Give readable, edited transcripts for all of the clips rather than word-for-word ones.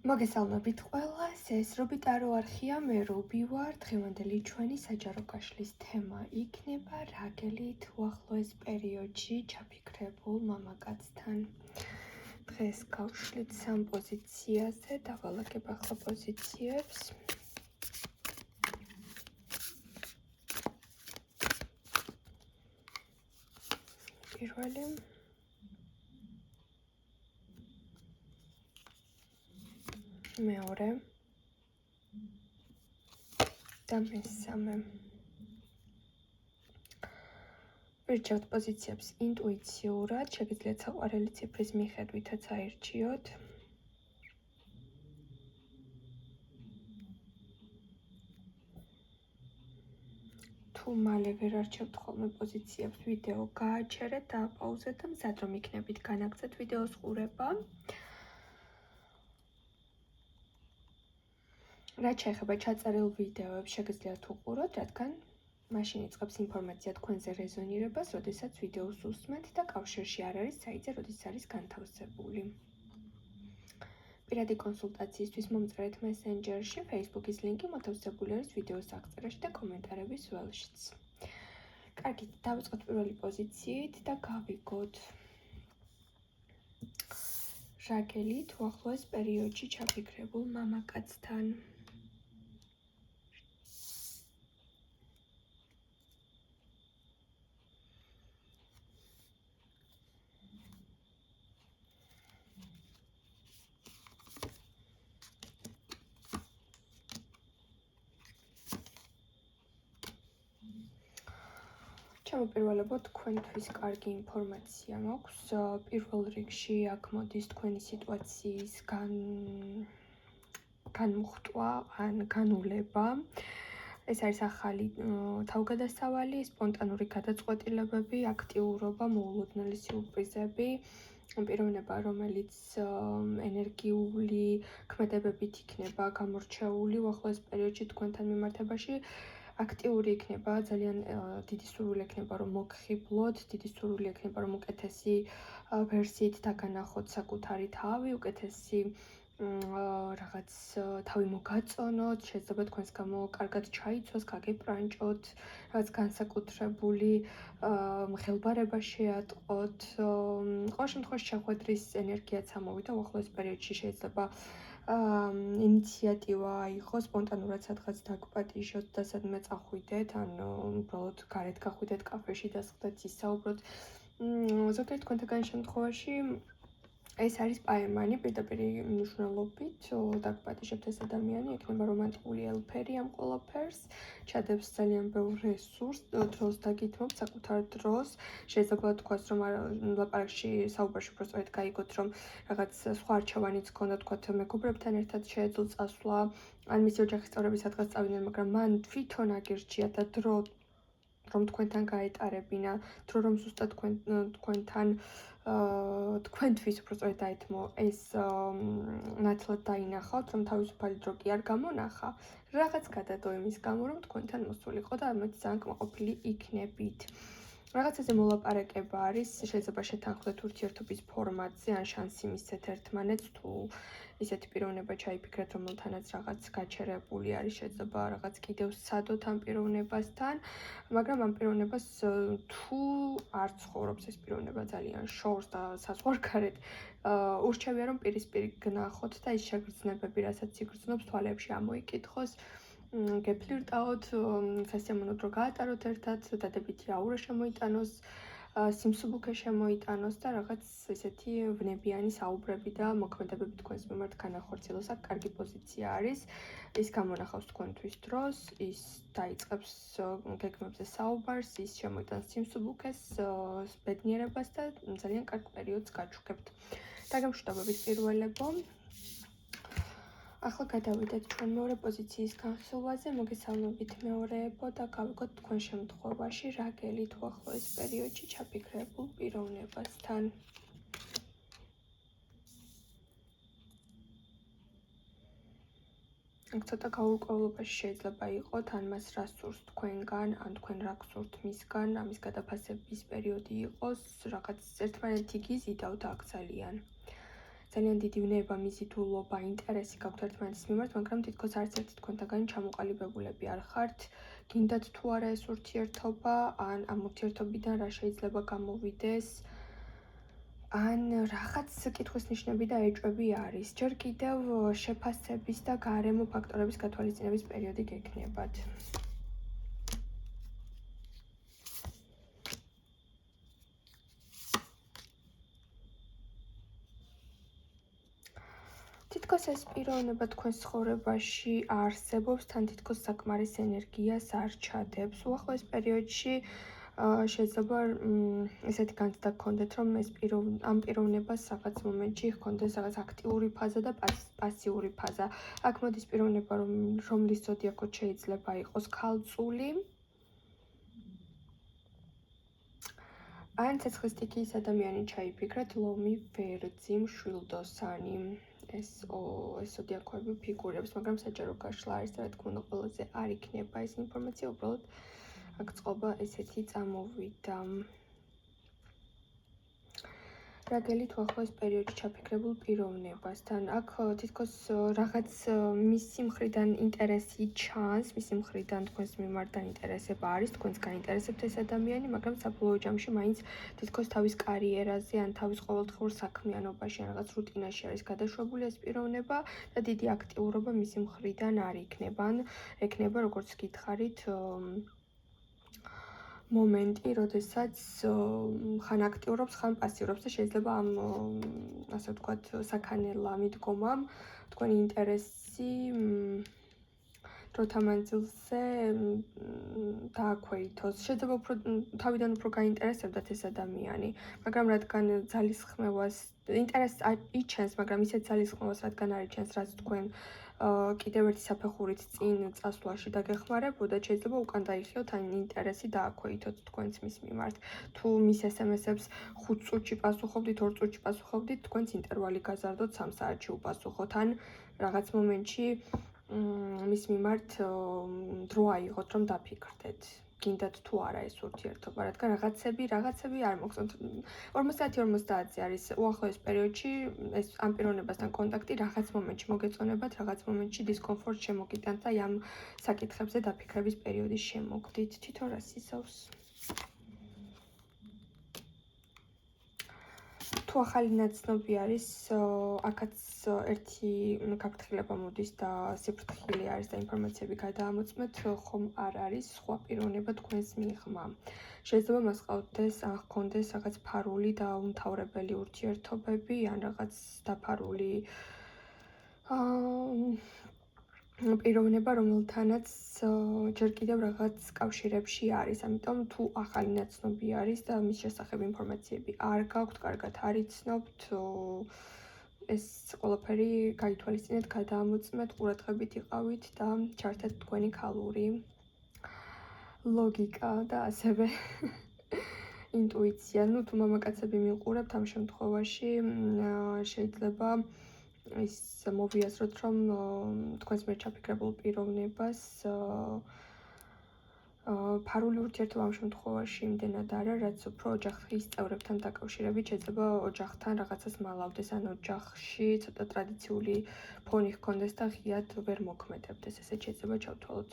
მოგესალმებით ყველას, ეს რობიტარო არხია, მე რობი ვარ. დღევანდელი ჩვენი საჯარო კაშლის თემა იქნება რა გელით უახლოეს პერიოდში ჩაფიქრებულ მამაკაცთან. დღეს გავშლით 3 პოზიციაზე, დავალაგებ ახლა პოზიციებს. პირველი მეორე და მესამე. ვირჩევთ პოზიციებს ინტუიციურად, შეგიძლიათ საყვარელი ციფრის მიხედვითაც აირჩიოთ. თუ მალე ვერ არჩევთ ხოლმე პოზიციებს, ვიდეო გააჩერეთ, დააპაუზეთ და მზად რომ იქნებით განაგრძეთ ვიდეოს ყურება. რაც შეეხება ჩაწერილ ვიდეოებს, შეგიძლიათ უყუროთ, რადგან მაშინ იწყებს ინფორმაცია თქვენზე რეზონირებას, როდესაც ვიდეოს უსმენთ და კავშირში არ არის საიტზე, როდის არის განთავსებული. პირადი კონსულტაციისთვის მომწერეთ მესენჯერში, Facebook-ის ლინკი მოთავსებული არის ვიდეოს აღწერაში და კომენტარების ველშიც. კარგით, დავიწყოთ პირველი პოზიციით და გავიგოთ რა გელით უახლოეს პერიოდში ჩაფიქრებულ მამაკაცთან. ჩემოპირველებოდ თქვენთვის კარგი ინფორმაცია მაქვს. პირველ რიგში აქ მოდის თქვენი სიტუაციის განმუხტვა ან განულება. ეს არის ახალი თავგადასავალი, სპონტანური გადაწყვეტილებები, აქტიურობა, მოულოდნელი სიურპრიზები, პიროვნება, რომელიც ენერგიული ქმედებებით იქნება გამორჩეული უახლოეს პერიოდში თქვენთან მიმართებაში. აქტიური იქნება, ძალიან დიდი სურვილი ექნება, რომ მოგხიბლოთ, დიდი სურვილი ექნება, რომ უკეთესი ვერსიით დაგანახოთ საკუთარი თავი, უკეთესი რაღაც თავი მოგაწონოთ, შეიძლება თქვენს გამო კარგად ჩაიცვას, გაგეპრანჭოთ, რაღაც განსაკუთრებული ხელბარება შეატყოთ. ყოველ შემთხვევაში შეხვედრის ენერგიაც ამოვიდა უახლოეს პერიოდში, შეიძლება ინიციატივა იყო, სპონტანურად სადღაც დაგპატიჟოთ და სადმე წახვიდეთ, ან უბრალოდ გარეთ გახვიდეთ კაფეში და სხდეთ ისაუბროთ. ზოგიერთ თქვენთაგან შემთხვევაში ეს არის პაემანი, პირდაპირ მნიშვნელობით დაგპატიჟებთ ეს ადამიანი, ექნება რომანტიკული ელფერი ამ ყველაფერს, ჩადებს ძალიან ბევრ რესურსს, დროს დაგითმობთ, საკუთარ დროს. შეიძლება თქვას, რომ ლაპარაკში, საუბარში უბრალოდ გაიგოთ, რომ რაღაც სხვა არჩევანიც გქონდა, თქვათ მეგობრებთან ერთად შეეძლო წასვლა, ან მისი ოჯახის წევრები სადღაც წავიდნენ, მაგრამ მან თვითონ აგირჩია და დრო რომ თქვენთან გაეტარებინა, დრო რომ ზუსტად თქვენთან თქვენთვის უბრალოდ დაეთმო ეს ნათლად დაინახავთ, რომ თავისუფალი დრო კი არ გამონახა, რაღაც გადადო იმის გამო, რომ თქვენთან მოსულიყო და ამით ძალიან კმაყოფილი იქნებით. რაღაცაზე მოლაპარაკება არის, შეიძლება შეთანხმდეთ ურთიერთობის ფორმატზე, ან შანსი მისცეთ ერთმანეთს, თუ ისეთი პიროვნება ჩაიფიქრეთ, რომელთანაც რაღაც გაჩერებული არის, შეიძლება რაღაც კიდევ სცადოთ ამ პიროვნებასთან, მაგრამ ამ პიროვნებას თუ არ ცხოვრობს ეს პიროვნება ძალიან შორს და საზღვარგარეთ, ურჩევია რომ პირისპირ გნახოთ და ის შეგრძნებები, რასაც იგრძნობს, თვალებში ამოიკითხოს, გეფლირტაოთ, სასიამოვნო დრო გაატაროთ ერთად, დადებითი აურა შემოიტანოს, სიმსუბუქე შემოიტანოს და რაღაც ესეთი ვნებიანი საუბრები და მოქმედებები თქვენს მიმართ განახორციელოს. აქ კარგი პოზიცია არის, ის გამონახავს თქვენთვის დროს, ის დაიწყებს გეგმებზე საუბარს, ის შემოიტანს სიმსუბუქეს, ბედნიერებას და ძალიან კარგ პერიოდს გაჩუქებთ. დაგემშვიდობებით პირველებო. ახლა გადავიდეთ ჩვენ მეორე პოზიციის განხილვაზე, მოგესალმებით მეორეებო და გავიგოთ თქვენ შემთხვევაში რა გელით უახლოეს პერიოდში ჩაფიქრებულ პიროვნებასთან. აქ ცოტა გაურკვევლობაში შეიძლება იყოთ, ან მას რა სურს თქვენგან, ან თქვენ რა გსურთ მისგან, ამის გადაფასების პერიოდი იყოს, რაღაც ერთმანეთი გიზიდავთ აქ ძალიან. ძალიან დიდი ვნება, მიზიდულობა, ინტერესი გაქვთ ერთმანეთის მიმართ, მაგრამ თითქოს არც ერთი თქვენთაგანი ჩამოყალიბებულები არ ხართ. გინდათ თუ არა ეს ურთიერთობა, ან ამ ურთიერთობიდან რა შეიძლება გამოვიდეს, ან რაღაც კითხვის ნიშნები და ეჭვები არის. ჯერ კიდევ შეფასების და გარემო ფაქტორების გათვალისწინების პერიოდი გექნებათ. თითქოს ეს პიროვნება თქვენს ცხოვრებაში არსებობს, თან თითქოს საკმარის ენერგიას არ ჩადებს. უახლოეს პერიოდში შეიძლება ესეთი განცდა გქონდეთ, რომ ამ პიროვნებას რაღაც მომენტში ჰქონდეს რაღაც აქტიური ფაზა და პასიური ფაზა. აქ მოდის პიროვნება, რომლის ზოდიაქოთ შეიძლება იყოს ქალწული, ან ცეცხლის სტიქიის ადამიანი ჩაიფიქრეთ, ლომი, ვერძი, მშვილდოსანი. ეს ზოდიაქოები ფიგურებს, მაგრამ საჯარო გაშლა არის და რა თქმა უნდა ყველაზე არ იქნება ეს ინფორმაცია, უბრალოდ აქ წყობა ესეთი წამოვიდა. რა გელით უახლოეს პერიოდში ჩაფიქრებულ პიროვნებასთან? აქ თითქოს რაღაც მისი მხრიდან ინტერესი ჩანს, მისი მხრიდან თქვენს მიმართ დაინტერესება არის, თქვენს გაინტერესებთ ეს ადამიანი, მაგრამ საბოლოო ჯამში მაინც თითქოს თავის კარიერაზე ან თავის ყოველდღიურ საქმიანობაში ან რაღაც რუტინაში არის გადაშვებული ეს პიროვნება და დიდი აქტიურობა მისი მხრიდან არ იქნება. ან ექნება, როგორც გითხარით, მომენტი, როდესაც ხან აქტიურობს, ხან პასიურობს და შეიძლება ამ ასე ვთქვათ, საქანელა მიდგომამ თქვენი ინტერესი დროთა მანძილზე დააქვეითოს. შეიძლება თავიდან უფრო გაინტერესებდათ ეს ადამიანი, მაგრამ რადგან ძალისხმევას ინტერესს იჩენს, მაგრამ ისეთ ძალისხმევას რადგან არ იჩენს, რაც თქვენ კიდევ ერთი საფეხურით წინ წასვლაში დაგეხმარებოდათ, შეიძლება უკან დაიხიოთ, ან ინტერესი დააქვეითოთ თქვენს მის მიმართ. თუ მის SMS-ებს 5 წუთში პასუხობდით, 2 წუთში პასუხობდით, თქვენს ინტერვალი გაზარდოთ 3 საათში უპასუხოთ, ან რაღაც მომენტში მის მიმართ დრო აიღოთ, რომ დაფიქრდეთ. გინდათ თუ არა ეს ურთიერთობა, რადგან რაღაცები არ მოგწონთ. 50-50-ზე არის უახლოეს პერიოდში ეს ამ პიროვნებასთან კონტაქტი რაღაც მომენტში მოგეწონებათ, რაღაც მომენტში დისკომფორტ შემოგიტანთ და ამ საკითხებზე დაფიქრების პერიოდი შემოგდით. თვითონ რას იზავს? თუ ახალი ნაცნობი არის, აქაც ერთი გაფრთხილება მოდის და სიფრთხილე არის და ინფორმაციები გადაამოწმეთ, ხომ არ არის სხვა პიროვნება თქვენს მიღმა. შეიძლება მას ყავდეს ან ჰქონდეს რაღაც ფარული და უმთავრებელი ურთიერთობები, ან რაღაც დაფარული პიროვნება, რომელთანაც ჯერ კიდევ რაღაც კავშირებში არის. ამიტომ თუ ახალი ნაცნობი არის და მის შესახებ ინფორმაციები არ გაქვთ, კარგად არ იცნობთ, ეს ყველაფერი გაითვალისწინეთ, გადაამოწმეთ, ყურადღებით იყავით და ჩართეთ თქვენი ქალური ლოგიკა და ასევე ინტუიცია. თუ მამაკაცები მიყურებთ, ამ შემთხვევაში შეიძლება ის მოვიაზროთ, რომ თქვენს მიერ ჩაფიქრებულ პიროვნებას ფარული ურთიერთობა ამ შემთხვევაში იმდენად არა, რაც უფრო ოჯახის წევრებთან დაკავშირებით შეიძლება ოჯახთან რაღაცას მალავდეს, ან ოჯახში ცოტა ტრადიციული ფონი ჰქონდეს და ღიად ვერ მოქმედებდეს, ესე შეიძლება ჩავთვალოთ.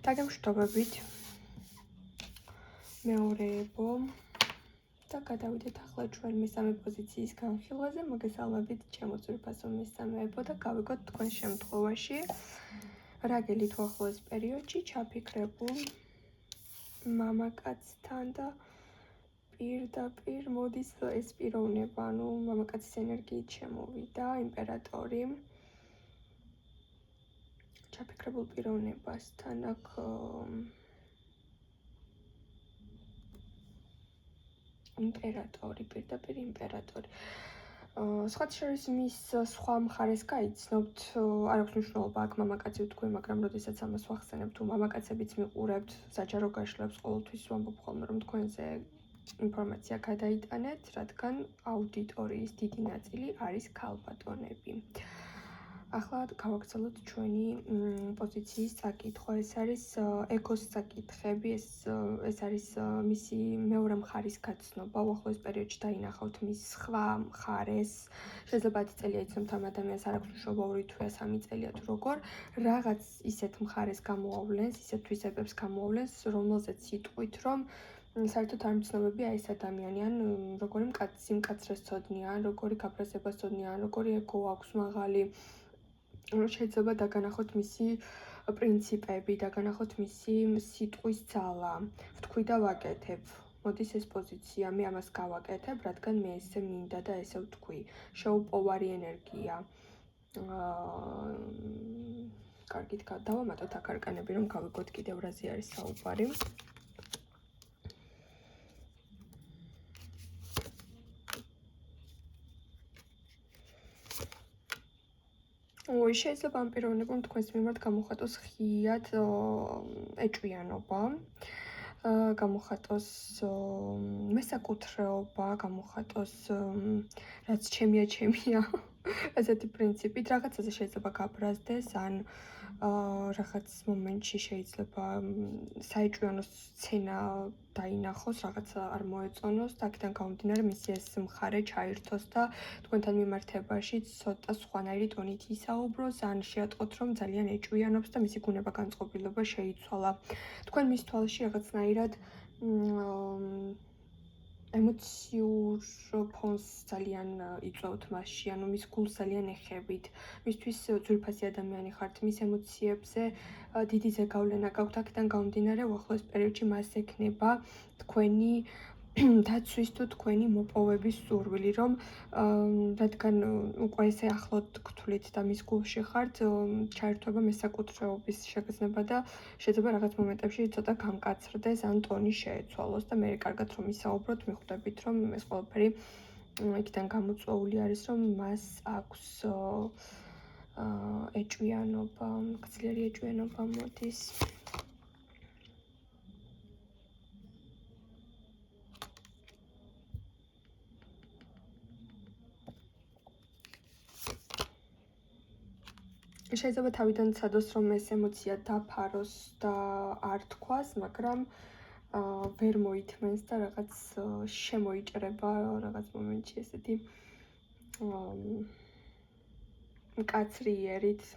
დაგემშვიდობებით. მეორეებო და გადავიდეთ ახლა ჩვენ მესამე პოზიციის განხილვაზე. მოგესალმებით, ჩემო ძვირფასო მესამეებო და გავიგოთ თქვენს შემთხვევაში რა გელით უახლოეს პერიოდში ჩაფიქრებულ მამაკაცთან და პირდაპირ მოდის ეს პიროვნება, მამაკაცის ენერგიით შემოვიდა, იმპერატორი. ჩაფიქრებულ პიროვნებასთან აქ იმპერატორი, პირდაპირ იმპერატორი. სხვათა შორის მის სხვა მხარეს გაიცნობთ, არ აქვს მნიშვნელობა აქ მამაკაცი ვთქვი, მაგრამ როდესაც ამას ვახსენებ, თუ მამაკაცებიც მიყურებთ საჯარო გაშლებს, ყოველთვის ვამბობ ხოლმე, რომ თქვენზე ინფორმაცია გადაიტანეთ, რადგან აუდიტორიის დიდი ნაწილი არის ქალბატონები. ახლა გავაგრძელოთ ჩვენი პოზიციის წაკითხვა. ეს არის ეკოს საკითხები, ეს არის მისი მეორე მხარის გაცნობა. უახლოეს პერიოდში დაინახავთ მის სხვა მხარეს. შეიძლება 10 წელია იცნობთ ამ ადამიანს, არ აქვს მნიშვნელობა 2 თვეა 3 წელია თუ როგორ. რაღაც ისეთ მხარეს გამოავლენს, ისეთ თვისებებს გამოავლენს, რომელზეც იტყვით, რომ საერთოდ არ მცნობებია ეს ადამიანი, ან როგორი სიმკაცრეს ცოდნია, ან როგორი გაფრაზებას ცოდნია, ან როგორი ეგო აქვს მაღალი. შეიძლება დაგანახოთ მისი პრინციპები, დაგანახოთ მისი სიტყვის ძალა. ვთქვი და ვაკეთებ. მოდის ეს პოზიცია, მე ამას გავაკეთებ, რადგან მე ესე მინდა და ესე ვთქვი. შეუპოვარი ენერგია. კარგით, დავამატოთ აქ არკანები, რომ გავიგოთ კიდევ რაზე არის საუბარი. შეიძლება ამ პიროვნებამ თქვენს მიმართ გამოხატოს ღიად ეჭვიანობა, გამოხატოს მესაკუთრეობა, გამოხატოს რაც ჩემია, ესეთი პრინციპით, რაღაცაზე შეიძლება გაბრაზდეს, ან რაღაც მომენტში შეიძლება საეჭვიანო სცენა დაინახოს, რაღაცა არ მოეწონოს და აქედან გამომდინარე მისი ეს მხარე ჩაირთოს და თქვენთან მიმართებაში ცოტა სხვანაირი ტონით ისაუბროს, ან შეატყოთ, რომ ძალიან ეჭვიანობს და მისი გუნება განწყობილება შეიცვალა. თქვენ მის თვალში რაღაცნაირად ემოციურ ფონს ძალიან იწვევთ მასში, ანუ მის გულს ძალიან ეხებით. მისთვის ძვირფასი ადამიანი ხართ, მის ემოციებზე დიდი ზეგავლენა გაქვთ, აქედან გამომდინარე უახლოეს პერიოდში მას ექნება თქვენი დაცვის თუ თქვენი მოპოვების სურვილი, რომ რადგან უკვე ესე ახლოდ გთვლით და მის გულში ხართ, ჩაერთვება მესაკუთრეობის შეგრძნება და შეიძლება რაღაც მომენტებში ცოტა გამკაცრდეს ან ტონი შეეცვალოს და მე კარგად რომ ისაუბროთ, მიხვდებით, რომ ეს ყველაფერი იქიდან გამოწვეული არის, რომ მას აქვს ეჭვიანობა, გრძლიერი ეჭვიანობა მოდის. შეიძლება თავიდან ცადოს, რომ ეს ემოცია დაფაროს და არ თქვას, მაგრამ ვერ მოითმენს და რაღაც შემოიჭრება რაღაც მომენტში ესეთი მკაცრი იერით,